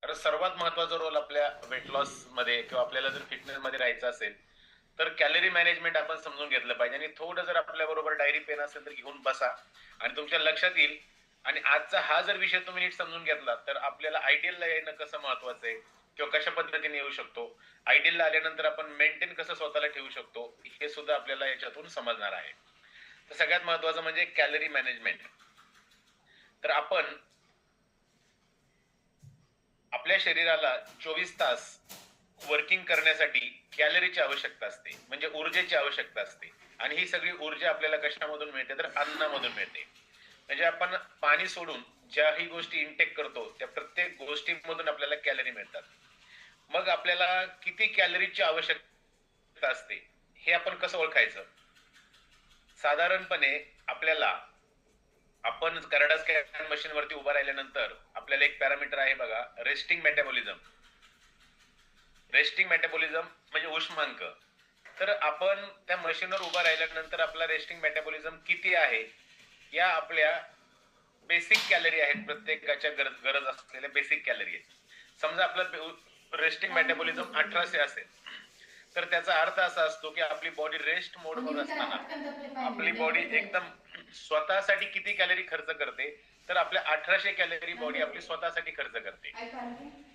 तर सर्वात महत्वाचा रोल आपल्या वेट लॉस मध्ये किंवा आपल्याला जर फिटनेस मध्ये राहायचं असेल तर कॅलरी मॅनेजमेंट आपण समजून घेतलं पाहिजे. आणि थोडं जर आपल्या बरोबर डायरी पेन असेल तर घेऊन बसा आणि तुमच्या लक्षात येईल. आणि आजचा हा जर विषय तुम्ही नीट समजून घेतला तर आपल्याला आयडियलला येणं कसं महत्वाचं आहे किंवा कशा पद्धतीने येऊ शकतो, आयडियलला आल्यानंतर आपण मेंटेन कसं स्वतःला ठेवू शकतो, हे सुद्धा आपल्याला याच्यातून समजणार आहे. तर सगळ्यात महत्वाचं म्हणजे कॅलरी मॅनेजमेंट. तर आपण आपल्या शरीराला 24 तास वर्किंग करण्यासाठी कॅलरीची आवश्यकता असते, म्हणजे ऊर्जेची आवश्यकता असते. आणि ही सगळी ऊर्जा आपल्याला कशामधून मिळते तर अन्नामधून मिळते. म्हणजे आपण पाणी सोडून ज्याही गोष्टी इनटेक करतो त्या प्रत्येक गोष्टीमधून आपल्याला कॅलरी मिळतात. मग आपल्याला किती कॅलरीची आवश्यकता असते हे आपण कसं ओळखायचं? साधारणपणे आपल्याला आपण करडा स्कॅन मशीन वरती उभा राहिल्यानंतर आपल्याला एक पॅरामीटर आहे बघा, रेस्टिंग मेटाबॉलिझम. रेस्टिंग मेटाबॉलिझम म्हणजे उष्मांक. तर आपण त्या मशीनवर उभा राहिल्यानंतर आपला रेस्टिंग मेटाबॉलिझम किती आहे या आपल्या बेसिक कॅलरी आहेत, प्रत्येकाच्या गरज असलेल्या बेसिक कॅलरी आहेत. समजा आपलं रेस्टिंग मेटाबॉलिझम 1800 असेल तर त्याचा अर्थ असा असतो की आपली बॉडी रेस्ट मोड वर असताना आपली बॉडी एकदम स्वतःसाठी किती कॅलरी खर्च करते तर आपल्या 1800 कॅलरी बॉडी आपली स्वतःसाठी खर्च करते.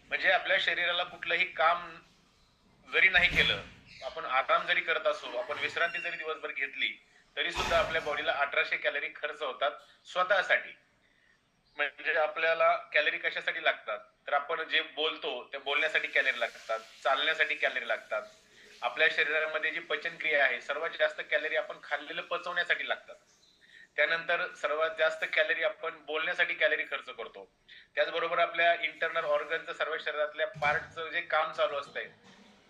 म्हणजे आपल्या शरीराला कुठलंही काम जरी नाही केलं, आपण आराम जरी करत असू, आपण विश्रांती जरी दिवसभर घेतली तरी सुद्धा आपल्या बॉडीला 1800 कॅलरी खर्च होतात स्वतःसाठी. म्हणजे आपल्याला कॅलरी कशासाठी लागतात तर आपण जे बोलतो त्या बोलण्यासाठी कॅलरी लागतात, चालण्यासाठी कॅलरी लागतात. आपल्या शरीरामध्ये जी पचनक्रिया आहे सर्वात जास्त कॅलरी आपण खाल्लेलं पचवण्यासाठी लागतात. त्यानंतर सर्वात जास्त कॅलरी आपण बोलण्यासाठी कॅलरी खर्च करतो. त्याचबरोबर आपल्या इंटरनल ऑर्गनचं सर्व शरीरातल्या पार्टचं जे काम चालू असतंय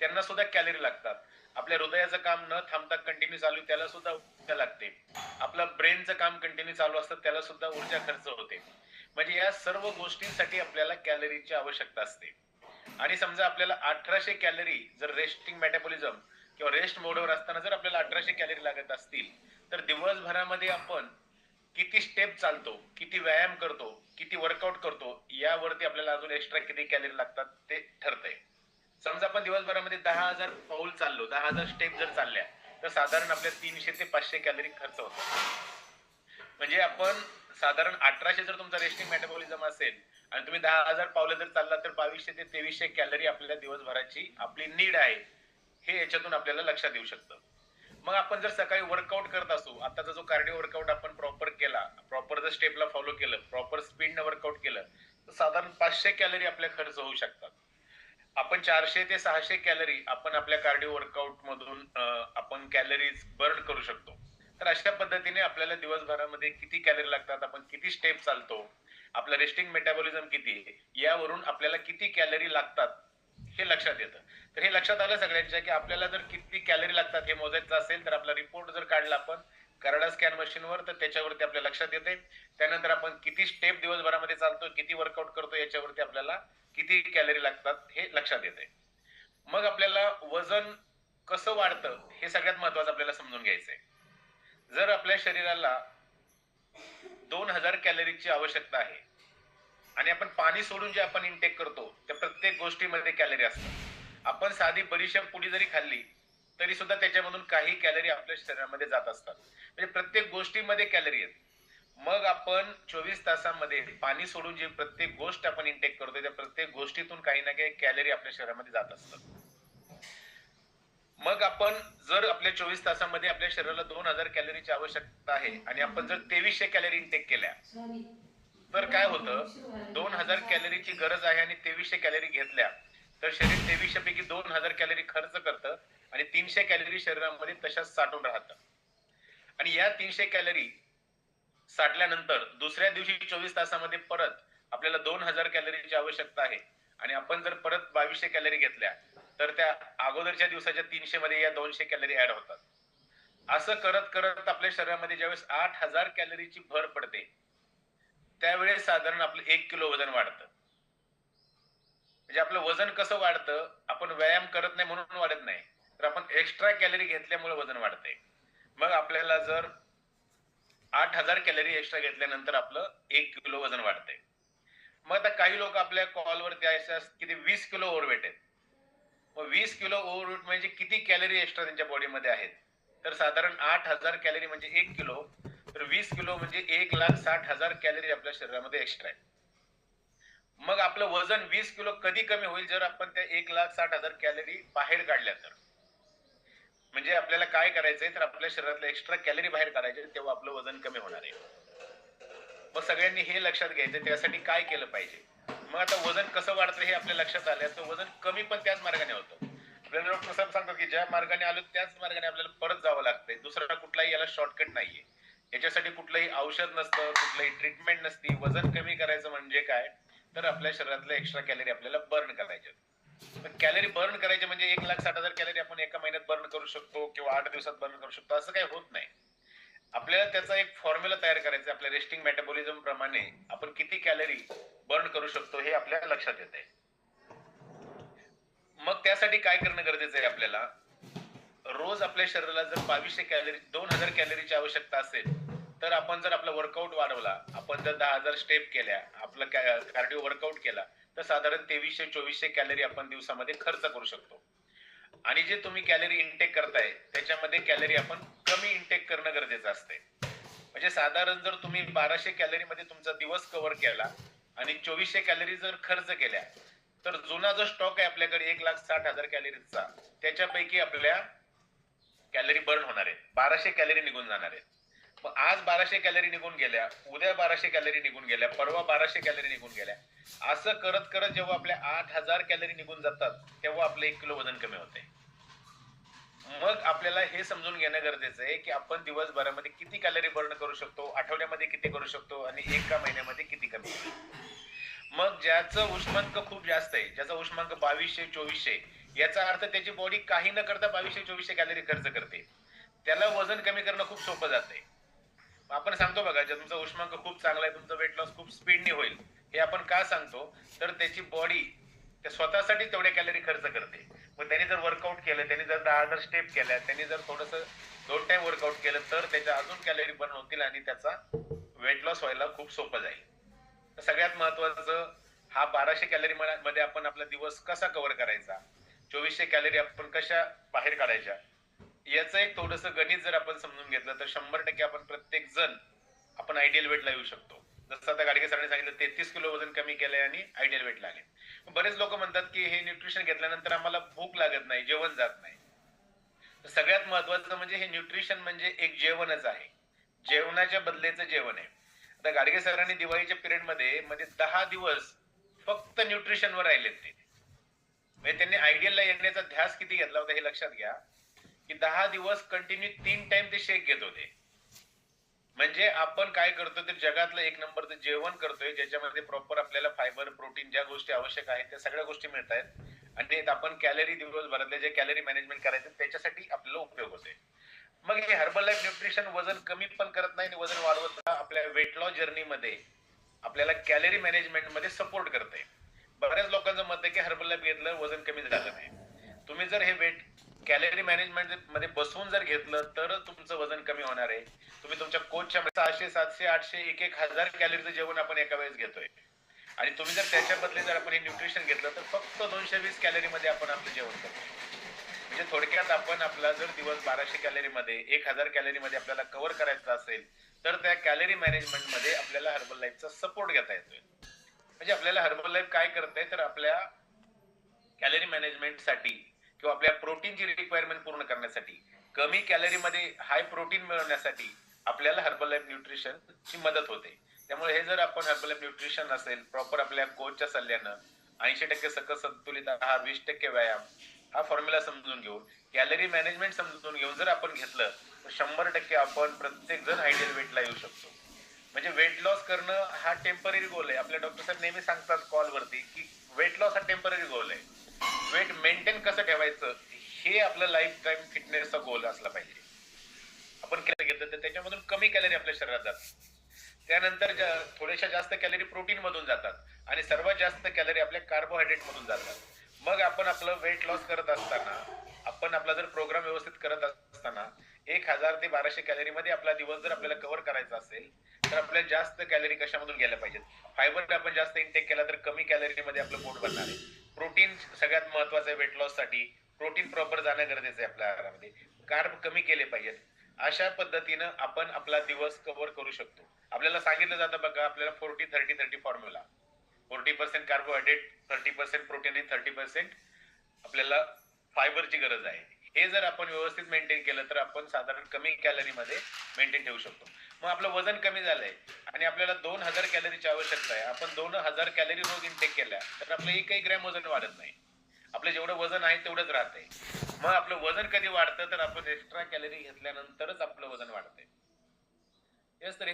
त्यांना सुद्धा कॅलरी लागतात. आपल्या हृदयाचं काम न थांबता कंटिन्यू चालू त्याला सुद्धा ऊर्जा लागते. आपलं ब्रेनचं काम कंटिन्यू चालू असतं त्याला सुद्धा ऊर्जा खर्च होते. म्हणजे या सर्व गोष्टींसाठी आपल्याला कॅलरीची आवश्यकता असते. आणि समजा आपल्याला 1800 कॅलरी जर रेस्टिंग मेटाबॉलिझम किंवा रेस्ट मोडवर असताना जर आपल्याला 1800 कॅलरी लागत असतील तर दिवसभरामध्ये आपण किती स्टेप चालतो, किती व्यायाम करतो, किती वर्कआउट करतो यावरती आपल्याला अजून एक्स्ट्रा किती कॅलरी लागतात ते ठरतंय. समजा आपण दिवसभरामध्ये 10,000 पाऊल चाललो, 10,000 स्टेप जर चालल्या तर साधारण आपल्या 300 ते 500 कॅलरी खर्च होतो. म्हणजे आपण साधारण 1800 जर तुमचा रेस्टिंग मेटाबॉलिझम असेल आणि तुम्ही 10,000 पावलं जर चालला तर 2200 ते 2300 कॅलरी आपल्या दिवसभराची आपली नीड आहे, हे याच्यातून आपल्याला लक्षात येऊ शकतं. मग आपण जर सकाळी वर्कआउट करत असू, आताचा जो कार्डिओ वर्कआउट आपण प्रॉपर केला, प्रॉपर जर स्टेपला फॉलो केलं, प्रॉपर स्पीडनं वर्कआउट केलं तर साधारण 500 कॅलरी आपल्या खर्च होऊ शकतात. आपण 400 ते 600 कॅलरी आपण आपल्या कार्डिओ वर्कआउट मधून आपण कॅलरीज बर्न करू शकतो. तर अशा पद्धतीने आपल्याला दिवसभरामध्ये किती कॅलरी लागतात, आपण किती स्टेप चालतो, आपलं रेस्टिंग मेटाबॉलिझम किती आहे, यावरून आपल्याला किती कॅलरी लागतात हे लक्षात येतं. तर हे लक्षात आलं सगळ्यांच्या की आपल्याला जर किती कॅलरी लागतात हे मोजायचं असेल तर आपला रिपोर्ट जर काढला आपण करडा स्कॅन मशीनवर तर त्याच्यावरती आपल्या लक्षात येते. त्यानंतर आपण किती स्टेप दिवसभरामध्ये चालतो, किती वर्कआउट करतो याच्यावरती आपल्याला किती कॅलरी लागतात हे लक्षात येते. मग आपल्याला वजन कसं वाढतं हे सगळ्यात महत्वाचं आपल्याला समजून घ्यायचंय. जर आपल्या शरीराला 2000 कॅलरीची आवश्यकता आहे आणि आपण पाणी सोडून जे आपण इनटेक करतो त्या प्रत्येक गोष्टीमध्ये कॅलरी असतात. आपण साधी बडीशेप पुडी जरी खाल्ली तरी सुद्धा त्याच्यामधून काही कॅलरी आपल्या शरीरामध्ये जात असतात. म्हणजे प्रत्येक गोष्टीमध्ये कॅलरी आहेत. मग आपण 24 तासामध्ये पाणी सोडून जे प्रत्येक गोष्ट आपण इनटेक करतो त्या प्रत्येक गोष्टीतून काही ना काही कॅलरी आपल्या शरीरामध्ये जात असतात. मग आपण जर आपल्या 24 तासामध्ये आपल्या शरीराला 2000 कॅलरीची आवश्यकता आहे आणि आपण जर 2300 कॅलरी इनटेक केल्या तर काय होतं, 2000 कॅलरीची गरज आहे आणि 2300 कॅलरी घेतल्या तर शरीर 2300 पैकी 2000 कॅलरी खर्च करतं आणि 300 कॅलरी शरीरामध्ये तशाच साठून राहतं. आणि या 300 कॅलरी साठल्यानंतर दुसऱ्या दिवशी 24 तासामध्ये परत आपल्याला 2000 कॅलरीची आवश्यकता आहे आणि आपण जर परत 2200 कॅलरी घेतल्या तर त्या अगोदरच्या दिवसाच्या 300 मध्ये या 200 कॅलरी ऍड होतात. असं करत करत आपल्या शरीरामध्ये ज्यावेळेस 8000 कॅलरीची भर पडते त्यावेळेस साधारण आपलं 1 किलो वजन वाढतं. म्हणजे आपलं वजन कसं वाढतं, आपण व्यायाम करत नाही म्हणून वाढत नाही, तर आपण एक्स्ट्रा कॅलरी घेतल्यामुळे वजन वाढतंय. मग आपल्याला जर 8000 कॅलरी एक्स्ट्रा घेतल्यानंतर आपलं 1 किलो वजन वाढतंय. मग आता काही लोक आपल्या कॉलवरती असे असतात की ते 20 किलो ओव्हरवेट आहेत. मग 20 किलो ओव्हरवेट म्हणजे किती कॅलरी एक्स्ट्रा त्यांच्या बॉडीमध्ये आहेत? तर साधारण 8,000 कॅलरी म्हणजे 1 किलो. तर 20 किलो म्हणजे 1,60,000 कॅलरी आपल्या शरीरामध्ये एक्स्ट्रा आहे. मग आपलं वजन 20 किलो कधी कमी होईल? जर आपण त्या 1,60,000 कॅलरी बाहेर काढल्या तर. म्हणजे आपल्याला काय करायचंय, तर आपल्या शरीरातल्या एक्स्ट्रा कॅलरी बाहेर काढायचे, तेव्हा आपलं वजन कमी होणार आहे. मग सगळ्यांनी हे लक्षात घ्यायचं, त्यासाठी काय केलं पाहिजे. मग आता वजन कसं वाढतं हे आपल्या लक्षात आलं, तर वजन कमी पण त्याच मार्गाने होतं. आपल्याला डॉक्टर साहेब सांगतो की ज्या मार्गाने आलो त्याच मार्गाने आपल्याला परत जावं लागतंय. दुसरा कुठलाही याला शॉर्टकट नाहीये. याच्यासाठी कुठलंही औषध नसतं, कुठलंही ट्रीटमेंट नसती. वजन कमी करायचं म्हणजे काय, तर आपल्या शरीरातल्या एक्स्ट्रा कॅलरी आपल्याला बर्न करायच्या. पण कॅलरी बर्न करायचे म्हणजे 1,60,000 कॅलरी आपण एका महिन्यात बर्न करू शकतो किंवा 8 दिवसात बर्न करू शकतो, असं काही होत नाही. आपल्याला त्याचा एक फॉर्म्युला तयार करायचा. आपल्या रेस्टिंग मेटाबॉलिझम प्रमाणे आपण किती कॅलरी बर्न करू शकतो हे आपल्या लक्षात येत आहे. मग त्यासाठी काय करणं गरजेचं आहे आपल्याला? रोज आपल्या शरीराला जर 2200 कॅलरी 2000 कॅलरीची आवश्यकता असेल, तर आपण जर आपला वर्कआउट वाढवला, आपण जर 10,000 स्टेप केल्या, आपला कार्डिओ वर्कआउट केला, तर साधारण 2300-2400 कॅलरी आपण दिवसामध्ये खर्च करू शकतो. आणि जे तुम्ही कॅलरी इनटेक करताय त्याच्यामध्ये कॅलरी आपण कमी इनटेक करणं गरजेचं असते. म्हणजे साधारण जर तुम्ही 1200 कॅलरी मध्ये तुमचा दिवस कव्हर केला आणि 2400 कॅलरी जर खर्च केल्या, तर जुना जो स्टॉक आहे आपल्याकडे 1,60,000 कॅलरीचा, त्याच्यापैकी आपल्या कॅलरी बर्न होणार आहे, 1200 कॅलरी निघून जाणार आहे. मग आज 1200 कॅलरी निघून गेल्या, उद्या 1200 कॅलरी निघून गेल्या, परवा 1200 कॅलरी निघून गेल्या, असं करत करत जेव्हा आपल्या 8,000 कॅलरी निघून जातात, तेव्हा आपलं 1 किलो वजन कमी होते. मग आपल्याला हे समजून घेणं गरजेचं आहे की आपण दिवसभरामध्ये किती कॅलरी बर्न करू शकतो, आठवड्यामध्ये किती करू शकतो आणि एका महिन्यामध्ये किती कमी. मग ज्याचं उष्मांक खूप जास्त आहे, ज्याचा उष्मांक 2200-2400, याचा अर्थ त्याची बॉडी काही न करता 2200-2400 कॅलरी खर्च करते. त्याला वजन कमी करणं खूप सोपं जाते. आपण सांगतो बघा, जर तुमचा उष्मांक खूप चांगला आहे, तुमचा वेट लॉस खूप स्पीडने होईल, हे आपण का सांगतो, तर त्याची बॉडी त्या स्वतःसाठी तेवढ्या कॅलरी खर्च करते. मग त्यांनी जर वर्कआउट केलं, त्यांनी जर 10,000 स्टेप केल्या, त्यांनी जर थोडस 2 टाइम वर्कआउट केलं, तर त्याच्या अजून कॅलरी बर्न होतील आणि त्याचा वेट लॉस व्हायला खूप सोपं जाईल. सगळ्यात महत्वाचं, हा 1200 कॅलरी मध्ये आपण आपला दिवस कसा कव्हर करायचा, 2400 कॅलरी आपण कशा बाहेर काढायच्या, याचं एक थोडस गणित जर आपण समजून घेतलं, तर 100% आपण प्रत्येक जण आपण आयडियल वेटला येऊ शकतो. जसं आता गाडगे सरांनी सांगितलं, 33 किलो वजन कमी केलंय आणि आयडियल वेटला आले. बरेच लोक म्हणतात की हे न्यूट्रिशन घेतल्यानंतर आम्हाला भूक लागत नाही, जेवण जात नाही. तर सगळ्यात महत्वाचं म्हणजे हे न्यूट्रिशन म्हणजे एक जेवणच आहे, जेवणाच्या बदलेचं जेवण आहे. आता गाडगे सरांनी दिवाळीच्या पिरियड मध्ये 10 दिवस फक्त न्यूट्रिशनवर राहिलेत ते. म्हणजे त्यांनी आयडियलला येण्याचा ध्यास किती घेतला होता हे लक्षात घ्या, की 10 दिवस कंटिन्यू 3 टाइम ते शेक घेत होते. म्हणजे आपण काय करतो, तर जगातलं एक नंबरचं जेवण करतोय, ज्याच्यामध्ये प्रॉपर आपल्याला फायबर, प्रोटीन, ज्या गोष्टी आवश्यक आहेत त्या सगळ्या गोष्टी मिळत आहेत आणि आपण कॅलरी दिवसभरातले जे कॅलरी मॅनेजमेंट करायचं त्याच्यासाठी आपल्याला उपयोग होते. मग हे हर्बल लाईफ न्यूट्रिशन वजन कमी पण करत नाही आणि वजन वाढवत आपल्या वेट लॉस जर्नीमध्ये आपल्याला कॅलरी मॅनेजमेंट मध्ये सपोर्ट करते. बऱ्याच लोकांचं मत आहे की हर्बल लाईफ घेतलं वजन कमी झालं नाही. तुम्ही जर हे वेट कॅलरी मॅनेजमेंट मध्ये बसवून जर घेतलं तर तुमचं वजन कमी होणार आहे. तुम्ही तुमच्या कोचच्या 600, 700, 800, 1,000 कॅलरीचं जेवण आपण एका वेळेस घेतोय आणि तुम्ही जर त्याच्या बदले जर आपण हे न्यूट्रिशन घेतलं तर फक्त 220 कॅलरी मध्ये आपण आपलं जेवण करतो. म्हणजे थोडक्यात आपण आपला जर दिवस 1200 कॅलरी मध्ये 1,000 कॅलरी मध्ये आपल्याला कव्हर करायचा असेल, तर त्या कॅलरी मॅनेजमेंट मध्ये आपल्याला हर्बल लाईफचा सपोर्ट घेता येतोय. म्हणजे आपल्याला हर्बल लाईफ काय करते, तर आपल्या कॅलरी मॅनेजमेंट साठी किंवा आपल्या प्रोटीनची रिक्वायरमेंट पूर्ण करण्यासाठी, कमी कॅलरी मध्ये हाय प्रोटीन मिळवण्यासाठी आपल्याला हर्बल लाईफ न्यूट्रिशन ची मदत होते. त्यामुळे हे जर आपण हर्बल लाईफ न्यूट्रिशन असेल, प्रॉपर आपल्या कोचच्या सल्ल्यानं 80% सकस संतुलित आहार, 20% व्यायाम, हा फॉर्म्युला समजून घेऊन, कॅलरी मॅनेजमेंट समजून घेऊन जर आपण घेतलं, तर 100% आपण प्रत्येक जण आयडियल वेटला येऊ शकतो. म्हणजे वेट लॉस करणं हा टेम्पररी गोल आहे. आपल्या डॉक्टर साहेब नेहमी सांगतात कॉलवरती की वेट लॉस हा टेम्पररी गोल आहे. वेट मेंटेन कसं ठेवायचं हे आपलं लाईफ टाइम फिटनेसचा गोल असला पाहिजे. आपण केलं घेतलं तर त्याच्यामधून कमी कॅलरी आपल्या शरीरात जातात, त्यानंतर थोड्याशा जास्त कॅलरी प्रोटीन मधून जातात आणि सर्वात जास्त कॅलरी आपल्या कार्बोहायड्रेट मधून जातात. मग आपण आपलं वेट लॉस करत असताना, आपण आपला जर प्रोग्राम व्यवस्थित करत असताना 1,000 ते 1200 कॅलरी मध्ये आपला दिवस जर आपल्याला कव्हर करायचा असेल, तर आपल्याला जास्त कॅलरी कशामधून घ्यायला पाहिजेत? फायबर आपण जास्त इंटेक केला तर कमी कॅलरीमध्ये आपलं पोट भरणार आहे. प्रोटीन सगळ्यात महत्वाचं आहे वेट लॉससाठी. प्रोटीन प्रॉपर जाणं गरजेचं आहे आपल्या आहारामध्ये. कार्ब कमी केले पाहिजेत. अशा पद्धतीनं आपण आपला दिवस कव्हर करू शकतो. आपल्याला सांगितलं जातं बघा, आपल्याला 40-30-30 फॉर्म्युला. 40% कार्बोहायड्रेट, 30% प्रोटीन आणि 30% आपल्याला फायबरची गरज आहे. हे जर आपण व्यवस्थित मेंटेन केलं तर आपण साधारण कमी कॅलरीमध्ये मेंटेन ठेवू शकतो. मग आपलं वजन कमी झालंय आणि आपल्याला 2000 कॅलरीची आवश्यकता आहे. आपण 2000 कॅलरी रोज इंटेक केल्या तर आपलं एकही ग्रॅम वजन वाढत नाही. आपलं जेवढं वजन आहे तेवढंच राहतंय. मग आपलं वजन कधी वाढतं तर आपण एक्स्ट्रा कॅलरी घेतल्यानंतरच आपलं वजन वाढतंय. हेच तर